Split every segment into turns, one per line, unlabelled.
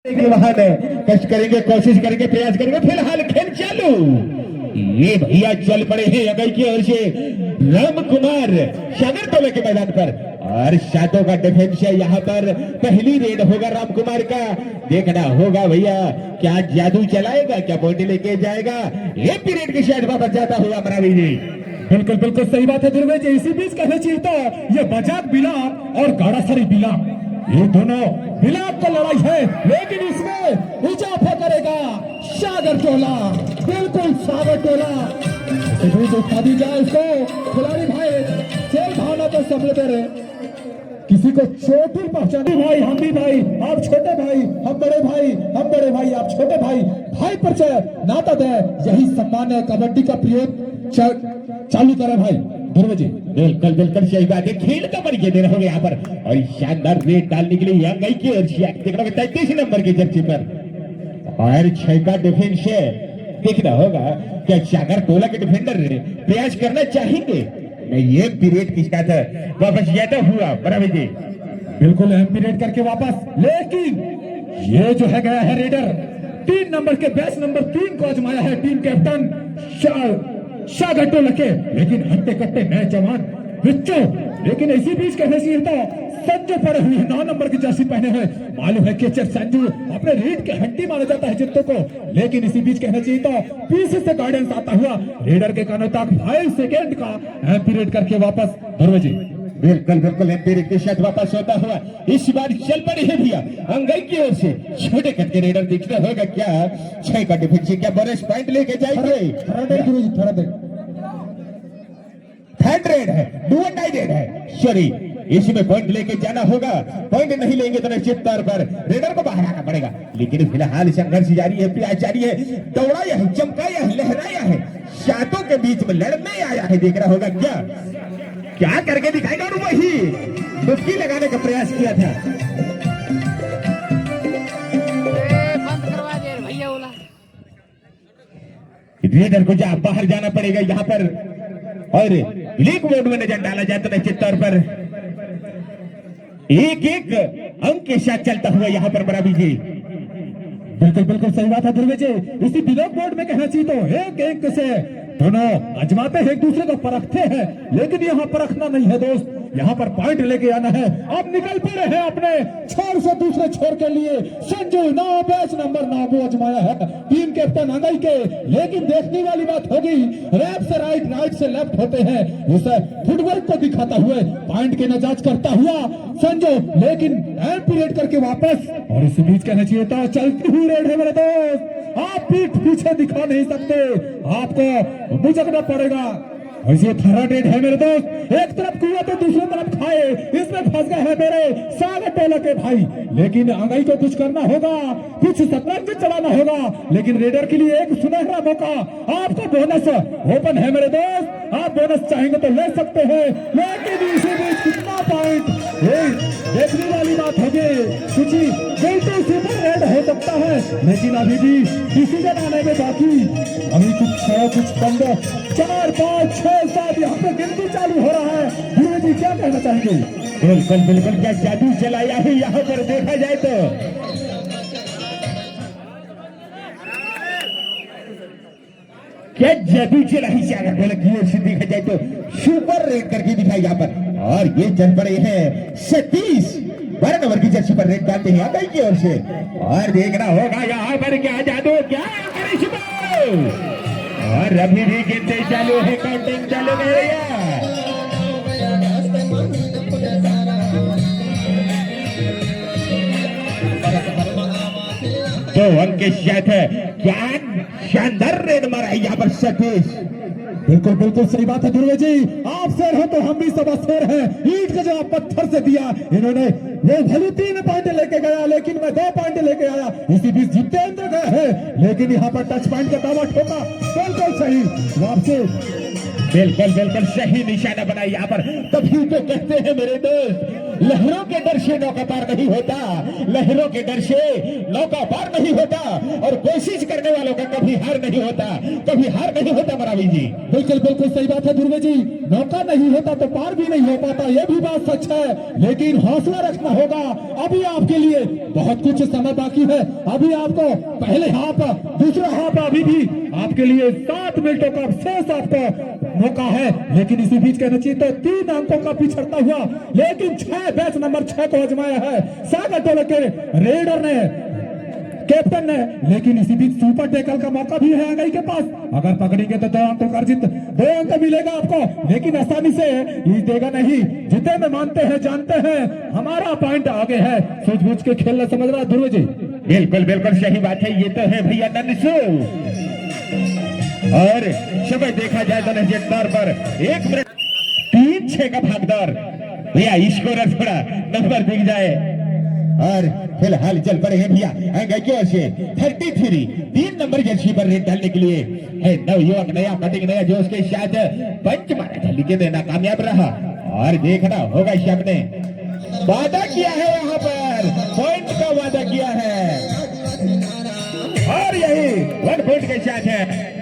वहां कष्ट करेंगे, कोशिश करेंगे, प्रयास करेंगे। फिलहाल खेल चालू। ये भैया चल पड़े हैं अगल की ओर से राम कुमार सागर टोले के मैदान पर और सातों का डिफेंस है यहाँ पर। पहली रेड होगा राम कुमार का, देखना होगा भैया क्या जादू चलाएगा, क्या पॉइंट लेके जाएगा। ये पीरियड की शायद वापस जाता हुआ मरावी जी।
बिल्कुल बिल्कुल सही बात है ध्रुवे जी। इसी बीच कहना चाहिए तो ये बजाक बिलाप और गाड़ासरी बिलाप, ये दोनों बिलाप का लड़ाई है, लेकिन इसमें इजाफा करेगा सागर टोला। बिल्कुल सागर टोला उठा दी जाए इसको। खिलाड़ी भाई खेल भावना तो सब लेते रहे, किसी को चोट ही पहुंचाने भाई, हम भी भाई आप छोटे भाई, हम बड़े भाई, हम बड़े भाई आप छोटे भाई, भाई परिचय नाता दे, यही सम्मान है। कबड्डी का प्रयोग चालू करें भाई ध्रुव जी।
बिल्कुल बिल्कुल सही बात है। खेल का परिचय दे रहे होंगे यहाँ पर और शानदार रेड डालने के लिए यहाँ गई की और देखना 33 नंबर की जर्सी पर और 6 का डिफेंस है। देखना होगा क्या सागर टोला के डिफेंडर प्रयास करना चाहेंगे। ये पीरियड किसका था, वापस यह तो हुआ बराबर जी।
बिल्कुल अहम पीरियड करके वापस, लेकिन ये जो है गया है रेडर 3 नंबर के बेस्ट नंबर 3 को आजमाया है टीम कैप्टन सागर टोला के, लेकिन हट्टे कट्टे नए जवान बिच्चो। लेकिन इसी बीच कहने चाहिए तो संजू पड़े हुए 9 नंबर की जर्सी पहने हुए, मालूम है कि संजू अपने रीड के हड्डी माना जाता है जित्तों को। लेकिन इसी बीच कहना चाहिए तो पीछे से गाइडेंस आता हुआ रेडर के कानों तक 5 सेकेंड का अहम पीरियड करके वापस ध्रुव जी।
बिल्कुल बिल्कुल पीरियड के साथ वापस होता हुआ इस बार चल पड़े हैं भैया अंगई की ओर से छोटे कट के रेडर। दिखना होगा क्या 6 का डिफेंस, क्या बोनस पॉइंट लेके जाएंगे। थर्ड रेड है, डू एंड डाई रेड है, सॉरी इसमें पॉइंट लेके जाना होगा। पॉइंट नहीं लेंगे तो निश्चित तौर पर रेडर को बाहर आना पड़ेगा। लेकिन फिलहाल संघर्ष जारी है, प्रयास जारी है, दौड़ाया है, चमकाया है, लहराया है, सातों के बीच में लड़ने आया है। देख रहा होगा क्या क्या करके दिखाएगा। और वही डुबकी लगाने का प्रयास किया था।
बंद करवा दे भैया बोला।
रेडर को बाहर जाना पड़ेगा यहाँ पर और लीग बोर्ड में नजर डाला जाए तो निश्चित तौर पर एक एक अंक के साथ चलता हुआ यहाँ पर बराबरी जी।
बिल्कुल बिल्कुल सही बात है ध्रुव जी। इसी ब्लॉक बोर्ड में कहना चाहिए तो एक एक से दोनों आजमाते हैं, एक दूसरे को परखते हैं, लेकिन यहाँ परखना नहीं है दोस्त, यहाँ पर पॉइंट लेके आना है। अब निकल पड़े हैं अपने छोर से दूसरे छोर के लिए। संजू 9 बैच नंबर 9 को आजमाया है टीम कैप्टन अंगई के। लेकिन देखने वाली बात होगी लेफ्ट से राइट, राइट से लेफ्ट होते हैं, उसे फुटवर्क को दिखाता हुए पॉइंट के नजाज करता हुआ संजू, लेकिन एंड पीरियड करके वापस। और इसी बीच कहना चाहिए था चलती हुई रेड है मेरे दोस्त, आप पीठ पीछे दिखा नहीं सकते, आपको मुझकना पड़ेगा। और ये थर्ड रेड है मेरे दोस्त, एक तरफ कुआ तो दूसरी तरफ खाए, इसमें फंस गए हैं मेरे सागर टोला के भाई। लेकिन अंगई को कुछ करना होगा, कुछ शतरंज चलाना होगा, लेकिन रेडर के लिए एक सुनहरा मौका। आपको बोनस ओपन है मेरे दोस्त, आप बोनस चाहेंगे तो ले सकते हैं, लेकिन इसी बीच कितना पॉइंट देखने वाली बात होगी। कुछ बिल्कुल सुपर रेड हो सकता है, लेकिन अभी भी डिसीजन आने में बाकी। अभी कुछ 6 कुछ 15 4 5 6 7 यहाँ पे गिनती चालू हो रहा है। गुरु जी क्या कहना चाहेंगे।
बिल्कुल बिल्कुल क्या जादू चलाया है यहाँ पर देखा जाए तो। क्या जादू चला ही सागर टोला की ओर से देखा जाए तो सुपर रेड करके दिखाई यहाँ पर। और ये चल पड़े हैं 37 12 नंबर की जर्सी पर रेड डालते हैं अंगई की ओर से। और देखना होगा यहाँ पर क्या जादू, क्या करिश्मा। और अभी भी गिनते चालू है, काउंटिंग चालू है भैया। तो अंक के साथ क्या शानदार रेड मारा है यहाँ पर सतीश।
बिल्कुल बिल्कुल सही बात है ध्रुव जी, आप शेर हैं तो हम भी सब शेर हैं। ईंट का जवाब पत्थर से दिया इन्होंने, वो भले 3 पॉइंट लेके गया, लेकिन मैं 2 पॉइंट लेके आया। इसी बीच जितेंद्र गए हैं, लेकिन यहाँ पर टच पॉइंट का दावा ठोका। बिल्कुल सही वापसी,
बिल्कुल बिल्कुल सही निशाना बनाया यहाँ पर। तभी तो कहते हैं मेरे दोस्त, लहरों के डर से नौका पार नहीं होता, लहरों के डर से नौका पार नहीं होता, और कोशिश करने वालों का कभी हार नहीं होता, कभी हार नहीं होता बरावी जी।
बिल्कुल बिल्कुल सही बात है ध्रुव जी। मौका नहीं होता तो पार भी नहीं हो पाता, ये भी बात सच है। लेकिन हौसला रखना होगा, अभी आपके लिए बहुत कुछ समय बाकी है। अभी आपको पहले हाफ, दूसरा हाफ अभी भी आपके लिए 7 मिनटों का शेष आपको मौका है। लेकिन इसी बीच कहना चाहिए तो 3 अंकों का पिछड़ता हुआ, लेकिन 6 बैच नंबर 6 को आजमाया है सागर टोले के रेडर ने, कैप्टन ने। लेकिन इसी बीच सुपर टैकल का मौका भी है अंगई के पास, अगर पकड़ेंगे तो 2 अंकों का अर्जित, 2 अंक मिलेगा आपको, लेकिन आसानी से ये देगा नहीं। जीते में मानते हैं, जानते हैं हमारा पॉइंट आगे है। सूझबूझ के खेलना समझ रहा है ध्रुव जी।
बिल्कुल बिल्कुल सही बात है। ये तो है भैया ननसू, और समय देखा जाए तो निश्चित तौर पर 1 मिनट 3-6 का भागदौड़ भैया, स्कोरर थोड़ा नंबर दिख जाए। और फिलहाल चल पड़े हैं भैया अंगई की ओर से 33 3 नंबर जर्सी पर रेड डालने के लिए है नवयुवक, नया कटिंग, नया जोश के साथ पंच मारा था, लेकिन देना कामयाब रहा। और देखना होगा शब ने वादा किया है, यहाँ पर पॉइंट का वादा किया है, और यही 1 पॉइंट के साथ है।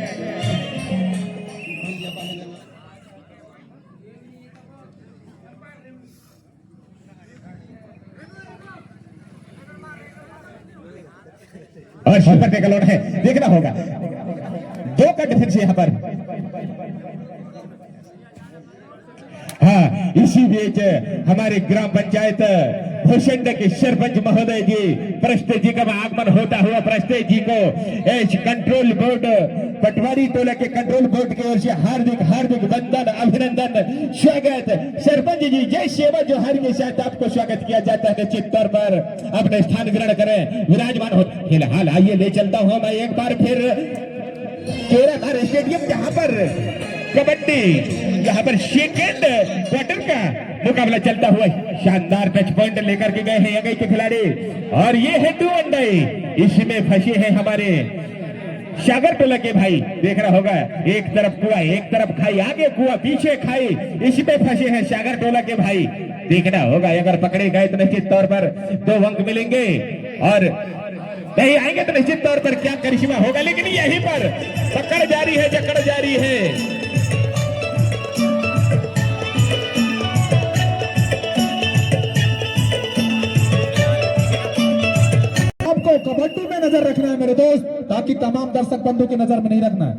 और सुपर टैकल आउट है, देखना होगा 2 का डिफेंस यहाँ पर। हाँ, इसी बीच हमारे ग्राम पंचायत भूषण के सरपंच महोदय जी प्रस्ते जी का आगमन होता हुआ, प्रस्ते जी को एच कंट्रोल बोर्ड पटवारी टोला के कंट्रोल बोर्ड की ओर से हार्दिक हार्दिक वंदन, अभिनंदन, स्वागत। सरपंच जी जय सेवा जोहार के साथ आपको स्वागत किया जाता है। निश्चित तौर पर अपने स्थान ग्रहण करें, विराजमान हो। फिलहाल आइए ले चलता हूं मैं एक बार फिर केराधार स्टेडियम, जहां पर कबड्डी, यहाँ पर सेकेंड क्वार्टर का मुकाबला चलता हुआ। शानदार टच पॉइंट लेकर के गए हैं अंगई के खिलाड़ी, और ये है 2 अंडे, इसमें फंसे हैं हमारे सागर टोला के भाई। देख रहा होगा, एक तरफ कुआ, एक तरफ खाई, आगे कुआ पीछे खाई, इसमें फंसे हैं सागर टोला के भाई। देखना होगा, अगर पकड़े गए तो निश्चित तौर पर 2 अंक मिलेंगे, और नहीं आएंगे तो निश्चित तौर पर क्या करिश्मा होगा। लेकिन यहीं पर पकड़ जारी है, जकड़ जारी है।
आपको कबड्डी में नजर रखना है मेरे दोस्त, ताकि तमाम दर्शक बंधु की नजर में नहीं रखना है।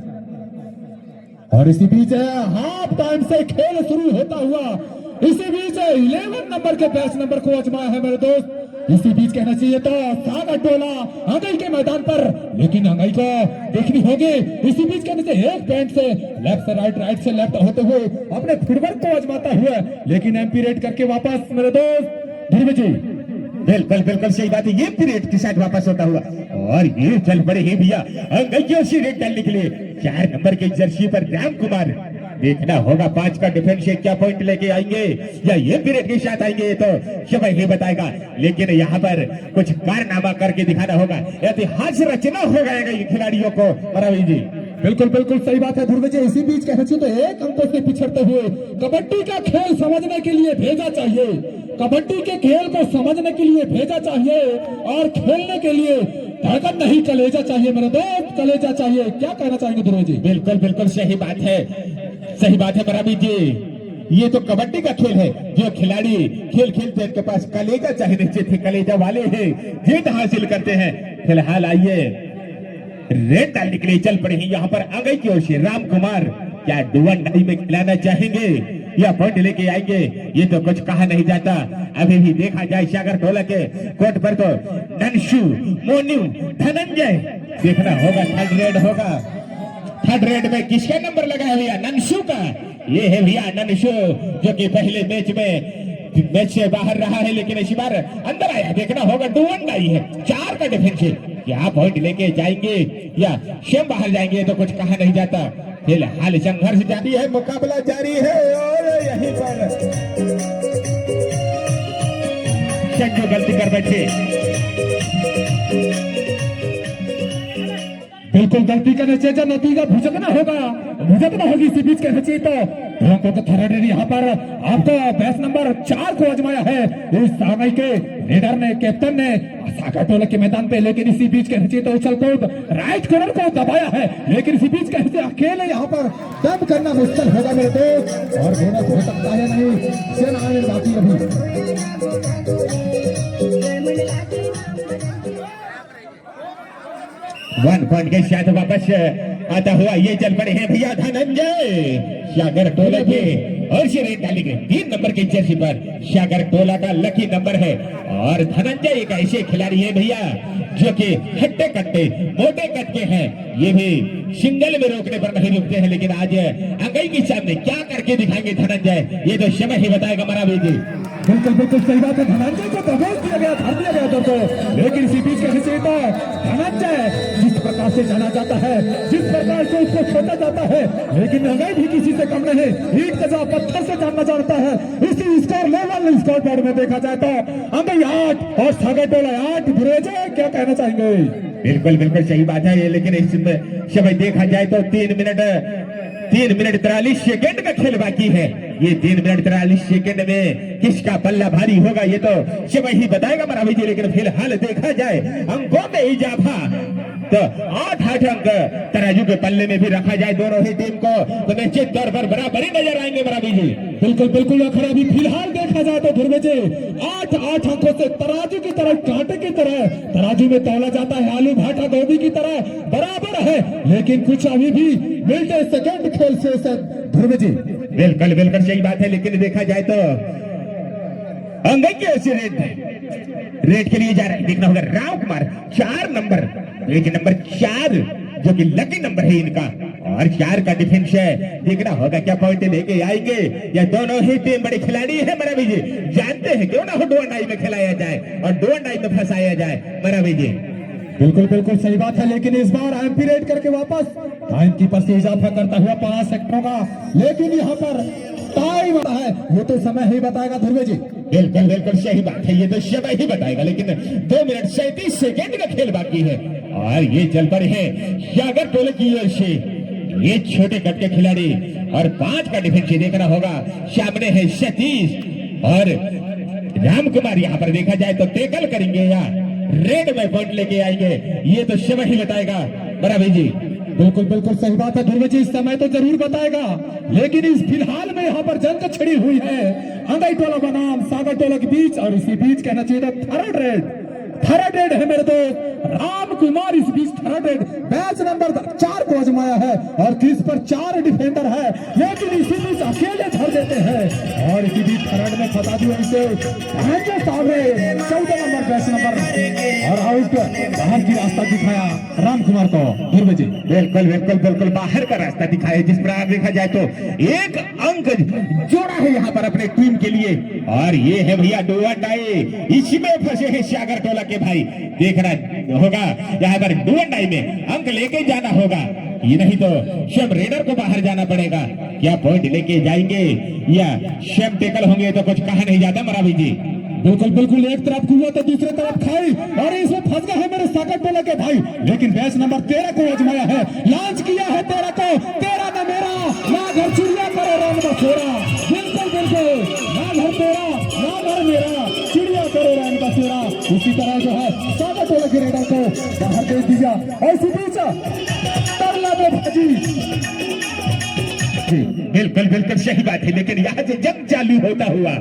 और इसी बीच हाफ टाइम से खेल शुरू होता हुआ, इसी बीच 11 नंबर के बैच नंबर को आजमाया है मेरे दोस्त। इसी बीच कहना चाहिए तो सागर टोला अंगई के मैदान पर, लेकिन अंगई को देखनी होगी। इसी बीच कहने से एक पॉइंट से लेफ्ट से राइट, राइट से लेफ्ट होते हुए अपने फुटवर्क को आजमाता हुआ, लेकिन एमपी रेड करके वापस मेरे दोस्त ध्रुव जी।
बिल्कुल बिल्कुल सही बात है, ये पीरियड के साथ वापस होता हुआ, और ये चल पड़े हैं भैया अंगई की ओर से रेड डालने के लिए 4 नंबर के जर्सी पर राम कुमार। देखना होगा 5 का डिफेंस से क्या पॉइंट लेके आएंगे, या ये पीरियड के साथ आएंगे तो समय ही बताएगा। लेकिन यहाँ पर कुछ कारनामा करके दिखाना होगा, इतिहास रचना होगा खिलाड़ियों को। रवि जी
बिल्कुल बिल्कुल सही बात है ध्रुव जी। इसी बीच कहना चाहिए तो 1 अंकों से पिछड़ते हुए कबड्डी का खेल समझने के लिए भेजा चाहिए, कबड्डी के खेल को समझने के लिए भेजा चाहिए, और खेलने के लिए धड़कन नहीं कलेजा चाहिए मेरे दोस्त, कलेजा चाहिए। क्या कहना चाहेंगे ध्रुव जी?
बिल्कुल बिल्कुल सही बात है, सही बात है बराबर जी। ये तो कबड्डी का खेल है, जो खिलाड़ी खेल खेलते हैं, इनके पास कलेजा चाहिए, निश्चित ही कलेजा वाले हैं, जीत हासिल करते हैं। फिलहाल आइए रेड डालने के लिए चल पड़े हैं यहाँ पर अंगई की ओर से राम कुमार। क्या डुवन डाई में खिलाना चाहेंगे या पॉइंट लेके आएंगे, ये तो कुछ कहा नहीं जाता। अभी भी देखा जाए सागर टोला के कोर्ट पर तो ननशु, मोनू, धनंजय। देखना होगा थर्ड रेड होगा, थर्ड रेड में किसका नंबर लगा है भैया? ननशु का। ये है भैया ननशु, जो कि पहले मैच से बाहर रहा है, लेकिन इस बार अंदर आया। देखना होगा डुवन डाई है, 4 का डिफेंस है, क्या पॉइंट लेके जाएंगे या स्वयं बाहर जाएंगे, तो कुछ कहा नहीं जाता। फिलहाल संघर्ष जारी है, मुकाबला जारी है, और यहीं पर संजू गलती कर बैठे।
बिल्कुल गलती करने से नतीजा भुगतना होगी। इसी बीच कहना चाहिए तो थर्ड यहाँ पर आपको बैच नंबर 4 को आजमाया है। इस अंगई के लीडर ने, कैप्टन ने सागर टोला के मैदान पे, लेकिन इसी बीच कहना चाहिए तो उछल कूद राइट कॉर्नर को दबाया है, लेकिन इसी बीच कहना चाहिए अकेले यहाँ पर दम करना मुश्किल होगा मेरे दोस्त, और बोनस हो सकता है नहीं, सेना आने बाकी अभी।
वन पॉइंट के साथ वापस आता हुआ ये चल पड़े हैं भैया धनंजय सागर टोला के, और रेड डाली गई 3 नंबर की जर्सी पर सागर टोला का लकी नंबर है। और धनंजय एक ऐसे खिलाड़ी है भैया जो कि हट्टे कट्टे मोटे कट के हैं, ये भी सिंगल में रोकने पर नहीं रुकते हैं, लेकिन आज अंगई के सामने क्या करके दिखाएंगे धनंजय, ये तो समय ही बताएगा मरावी जी।
बिल्कुल बिल्कुल सही बात है, धनंजय को प्रमोट किया गया, धर दिया गया तो, लेकिन इसी बीच कहना चाहिए तो धनंजय जिस प्रकार से जाना जाता है, जिस प्रकार से उसको छोड़ा जाता है, लेकिन अंगई भी किसी से कम नहीं, ईंट का जवाब पत्थर से जानना जानता है। इसी स्कोर लेवल स्कोर बोर्ड में देखा जाए तो अंगई 8 और सागर टोला 8। ध्रुवेजे क्या कहना चाहेंगे?
बिल्कुल बिल्कुल सही बात है ये, लेकिन इस समय देखा जाए तो 3 मिनट 43 सेकंड का खेल बाकी है। ये 3 मिनट 43 सेकंड में किसका पल्ला भारी होगा ये तो समय ही बताएगा मरावी जी, लेकिन फिलहाल देखा जाए अंकों में इजाफा तो 8 अंक तराजू के पल्ले में भी रखा जाए दोनों ही टीम को तो निश्चित तौर पर बराबरी नजर आएंगे मरावी जी।
बिल्कुल बिल्कुल अखर अभी फिलहाल देखा जाए तो ध्रुवेजे 8 अंकों से तराजू की तरह, कांटे की तरह तराजू में तौला जाता है, आलू भाटा गोभी की तरह बराबर है, लेकिन कुछ अभी भी मिलते सेकंड खेल से ध्रुवेजे।
बिल्कुल बिल्कुल सही बात है, लेकिन देखा जाए तो अंगई की ओर से रेड के लिए जा रहे हैं, देखना होगा राम कुमार 4 नंबर, लेकिन नंबर 4 जो कि लकी नंबर है इनका, और 4 का डिफेंस है, देखना होगा क्या पॉइंट लेके आएंगे या दोनों ही टीम बड़े खिलाड़ी है मरावी जी, जानते हैं क्यों ना हो डो अंडाई में खिलाया जाए और डो अंडाई में फंसाया जाए मरावी जी।
बिल्कुल बिल्कुल सही बात है, लेकिन इस बार एमपी रेड करके वापस टाइम कीपर से इजाफा करता हुआ 5 सेकंडों का, लेकिन यहाँ पर टाइम है, ये तो समय ही बताएगा ध्रुवे जी।
बिल्कुल बिल्कुल सही बात है, ये तो समय ही बताएगा, लेकिन 2 मिनट 37 सेकंड का खेल बाकी है और ये चल पड़े हैं सागर टोले की ओर से ये छोटे कट के खिलाड़ी, और 5 का डिफेंस देखना होगा, सामने है सतीश और राम कुमार, यहाँ पर देखा जाए तो टैकल करेंगे या रेड में पॉइंट लेके आएंगे, ये तो समय ही बताएगा बराबर जी।
बिल्कुल बिल्कुल सही बात है ध्रुव जी, इस समय तो जरूर बताएगा, लेकिन इस फिलहाल में यहाँ पर जंग छिड़ी हुई है अंगई टोला बनाम सागर टोला के बीच, और इसी बीच कहना चाहिए थर्ड रेड है मेरे दोस्त राम कुमार, इस बीच थर्ड रेड बैच नंबर 4 को आजमाया है और क्रीज पर 4 डिफेंडर है, लेकिन इसी बीच अकेले धर देते हैं, और इसी बीच थर्ड में फंसा दिया इसे 14 नंबर बैच नंबर, और आउट बाहर की रास्ता दिखाया राम कुमार को ध्रुव जी।
बिल्कुल बिल्कुल बिल्कुल बाहर का रास्ता दिखाया, जिस प्रकार देखा जाए तो 1 अंक जोड़ा है यहाँ पर अपने टीम के लिए, और ये है भैया डुआ डाई, इसमें फंसे हैं सागर टोला के भाई, देखना होगा यहाँ पर डुआ डाई में अंक लेके जाना होगा, ये नहीं तो शेम रेडर को बाहर जाना पड़ेगा, क्या पॉइंट लेके जाएंगे या शेम टेकल होंगे तो कुछ कहा नहीं जाता मरावी जी।
बिल्कुल बिल्कुल, एक तरफ कुआ तो दूसरे तरफ खाई, और इसमें फंस गए हैं मेरे सागर टोला के भाई, लेकिन बैच नंबर 13 को आजमाया है, लॉन्च किया है 13 को, 13 में मेरा ना घर चिड़िया करे राम बसेरा, बिल्कुल बिल्कुल ना घर तेरा ना घर मेरा, चिड़िया करे राम बसेरा, उसी तरह जो है सागर टोला के रेडर को बाहर भेज दिया, और इसी बीच तरला में भाजी।
बिल्कुल बिल्कुल सही बात है, लेकिन यहाँ से जंग चालू होता हुआ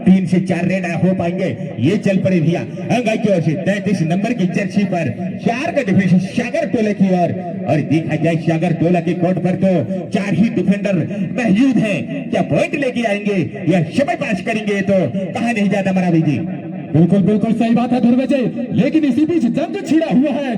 3 से 4 रेड हो पाएंगे, ये चल पड़े भैया अंगाई की ओर से 33 नंबर की जर्सी पर 4 का डिफेंस सागर टोले की ओर, और देखा जाए सागर टोला के कोर्ट पर तो 4 ही डिफेंडर मौजूद हैं, क्या पॉइंट लेके आएंगे या समय पास करेंगे तो कहा नहीं जाता मरावी जी।
बिल्कुल बिल्कुल सही बात है ध्रुव जी, लेकिन इसी बीच जंग छिड़ा हुआ है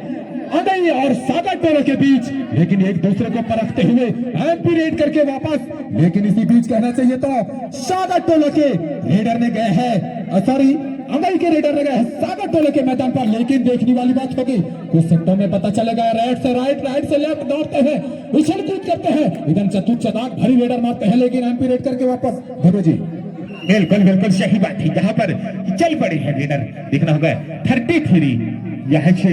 अंगई और सागर टोला के बीच, लेकिन एक दूसरे को परखते हुए एमपी रेड करके वापस, लेकिन इसी बीच कहना चाहिए तो सागर टोला के रेडर ने गए हैं, सॉरी अंगई के रेडर ने गए हैं सागर टोले के मैदान पर, लेकिन देखने वाली बात होगी कुछ सेक्टरों में पता चलेगा, राइट से राइट, राइट से लेफ्ट दौड़ते हैं, उछल कूद करते हैं, एकदम चतुर भारी रेडर मारते हैं, लेकिन एमपी रेड करके वापस ध्रुव जी।
बिल्कुल बिल्कुल सही बात है, यहाँ पर चल पड़े हैं रेडर, देखना होगा 33 यहाँ से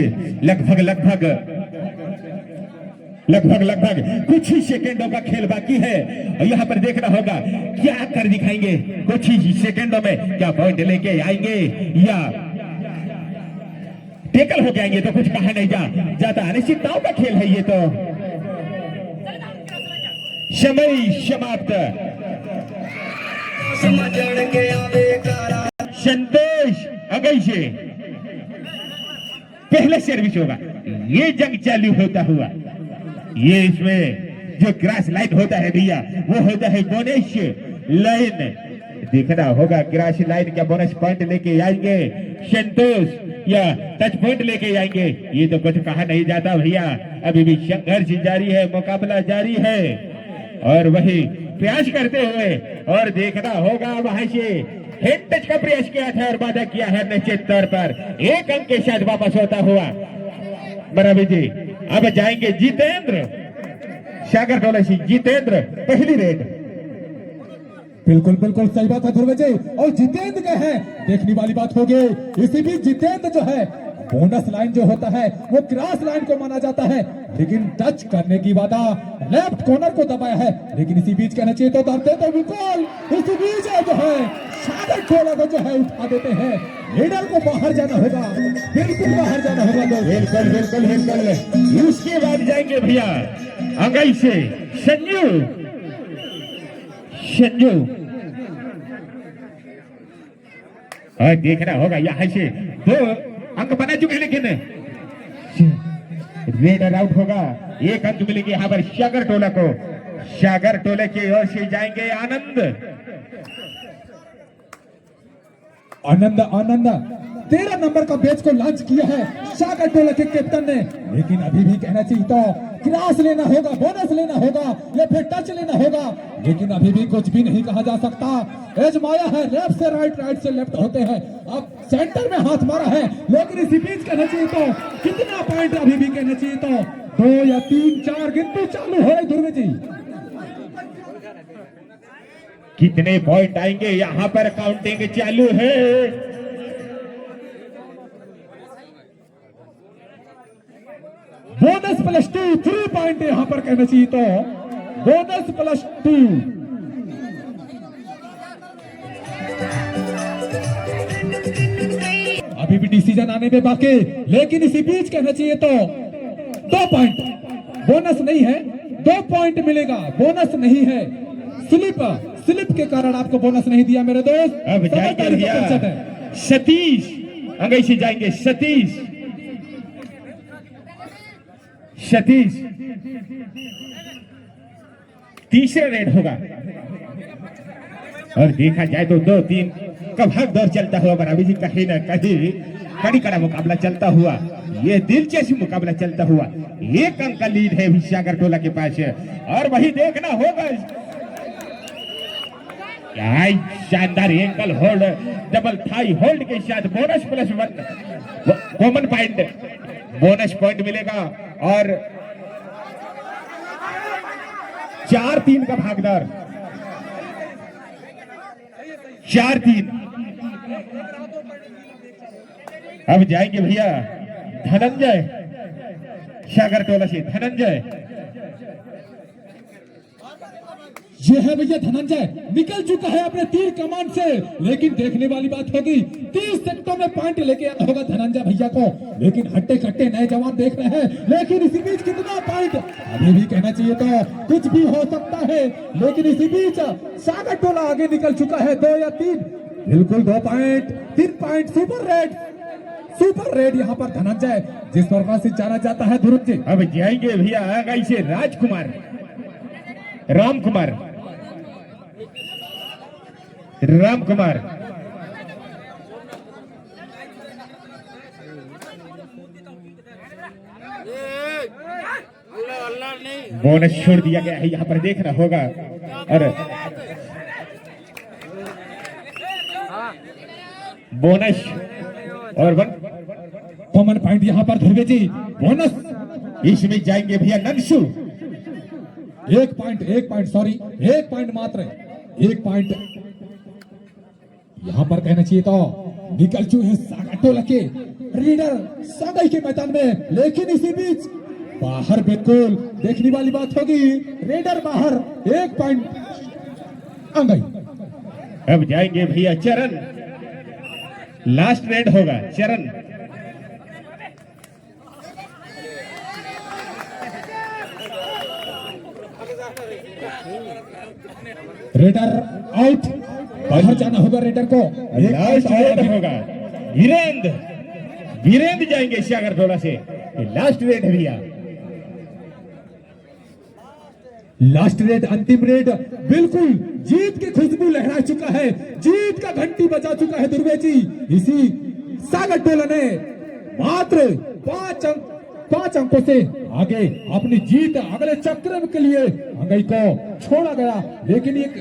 लगभग कुछ ही सेकंडों का खेल बाकी है, और यहाँ पर देखना होगा क्या कर दिखाएंगे कुछ ही सेकंडों में, क्या पॉइंट लेके आएंगे या टेकल हो जाएंगे तो कुछ कहा नहीं जाता। अनिश्चितताओं का खेल है ये तो। समय समाप्त। संतोष अगैसे पहले सर्विस होगा। ये जंग चालू होता हुआ, ये इसमें जो क्रॉस लाइन होता है भैया वो होता है बोनस लाइन। देखना होगा क्रॉस लाइन क्या बोनस पॉइंट लेके आएंगे संतोष या टच पॉइंट लेके आएंगे, ये तो कुछ कहा नहीं जाता भैया। अभी भी संघर्ष जारी है, मुकाबला जारी है और वही प्रयास करते हुए। और देखना होगा वहां से हेड टच का प्रयास किया था और बाधा किया है निश्चित तौर पर। एक अंक के साथ वापस होता हुआ बराबर जी। अब जाएंगे जितेंद्र सागर टोला से। जितेंद्र पहली रेड।
बिल्कुल बिल्कुल सही बात है ध्रुव जी। और जितेंद्र का है देखने वाली बात होगी। इसी बीच जितेंद्र जो है बोनस लाइन जो होता है वो क्रॉस लाइन को माना जाता है, लेकिन टच करने की बाधा लेफ्ट कॉर्नर को दबाया है। लेकिन इसी बीच कहना चाहिए तो दबते तो बिल्कुल इसी बीच जो है सागर टोला को जो है उठा देते हैं। लीडर को बाहर जाना होगा, बिल्कुल बाहर जाना होगा।
बिल्कुल बिल्कुल बिल्कुल। उसके बाद जाएंगे भैया अंगई से संजू। संजू और देखना होगा यहाँ से 2 अंक बना चुके हैं, लेकिन रेडर आउट होगा। 1 अंक मिलेंगे यहाँ पर सागर टोला को। सागर टोले की ओर से जाएंगे आनंद।
आनंद आनंद 13 नंबर का बैच को लॉन्च किया है सागर टोला के कैप्टन ने। लेकिन अभी भी कहना चाहिए तो क्रॉस लेना होगा, बोनस लेना होगा या फिर टच लेना होगा, लेकिन अभी भी कुछ भी नहीं कहा जा सकता। एजमाया है लेफ्ट से राइट, राइट से लेफ्ट होते हैं। अब सेंटर में हाथ मारा है, लेकिन इसी बीच कहना चाहिए तो कितना पॉइंट अभी भी कहना चाहिए तो 2 या 3 4 गिनती चालू है ध्रुव जी।
कितने पॉइंट आएंगे यहाँ पर काउंटिंग चालू है।
बोनस +2 3 पॉइंट यहाँ पर कहना चाहिए तो बोनस +2। अभी भी डिसीजन आने में बाकी, लेकिन इसी बीच कहना चाहिए तो 2 पॉइंट बोनस नहीं है, 2 पॉइंट मिलेगा, बोनस नहीं है। स्लिप के कारण आपको बोनस नहीं दिया मेरे दोस्त।
अब जाएंगे भैया सतीश अंगई से जाएंगे। सतीश तीसरा रेड होगा और देखा जाए तो 2-3 का भाग दौड़ चलता हुआ बराबर जी कहीं ना कहीं कड़ी कड़ा मुकाबला चलता हुआ, ये दिलचस्प मुकाबला चलता हुआ। 1 अंक का लीड है भी सागर टोला के पास और वही देखना होगा क्या शानदार ankle hold, double thigh hold के साथ bonus +1 common point, bonus point मिलेगा और 4-3 का भागदार 4-3। अब जाएंगे भैया धनंजय सागर टोला से। धनंजय
ये है भैया धनंजय, निकल चुका है अपने तीर कमान से, लेकिन देखने वाली बात होगी 30 सेक्टर में पॉइंट लेके आना होगा धनंजय भैया को। लेकिन हट्टे कट्टे नए जवान देख रहे हैं, लेकिन इसी बीच कितना पॉइंट अभी भी कहना चाहिए तो कुछ भी हो सकता है। लेकिन इसी बीच सागर टोला आगे निकल चुका है 2 या 3, बिल्कुल 2 पॉइंट 3 पॉइंट। सुपर रेड यहाँ पर धनंजय जिस प्रकार से जाना जाता है ध्रुव जी।
अब जाएंगे भैया आगे से राजकुमार रामकुमार बोनस छोड़ दिया गया है यहाँ पर, देखना होगा। और बोनस और 1
कॉमन पॉइंट यहाँ पर ध्रुव जी। बोनस
इसमें जाएंगे भैया नंसू।
1 पॉइंट सॉरी 1 पॉइंट मात्र, 1 पॉइंट यहाँ पर कहना चाहिए तो निकल चुके हैं सागर टोला के रीडर सागर के मैदान में। लेकिन इसी बीच बाहर बिल्कुल देखने वाली बात होगी, रेडर बाहर 1 पॉइंट अंगई।
अब जाएंगे भैया चरण, लास्ट रेड होगा चरण।
रेडर आउट, बाहर जाना होगा रेडर को।
लास्ट रेड होगा, वीरेंद्र वीरेंद्र जाएंगे सागरतोला से, लास्ट रेड है भैया।
लास्ट रेड, अंतिम रेड, बिल्कुल जीत की खुशबू लहरा चुका है, जीत का घंटी बजा चुका है दुर्वे जी। इसी सागरतोला ने मात्र 5 अंकों से आगे अपनी जीत अगले चक्र के लिए अंगई को छोड़ा गया, लेकिन एक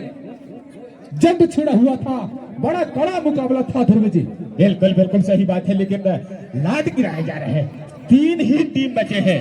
जंग छिड़ा हुआ था, बड़ा कड़ा मुकाबला था ध्रुव जी।
बिल्कुल बिल्कुल सही बात है, लेकिन लाट गिराए जा रहे हैं, 3 ही टीम बचे हैं।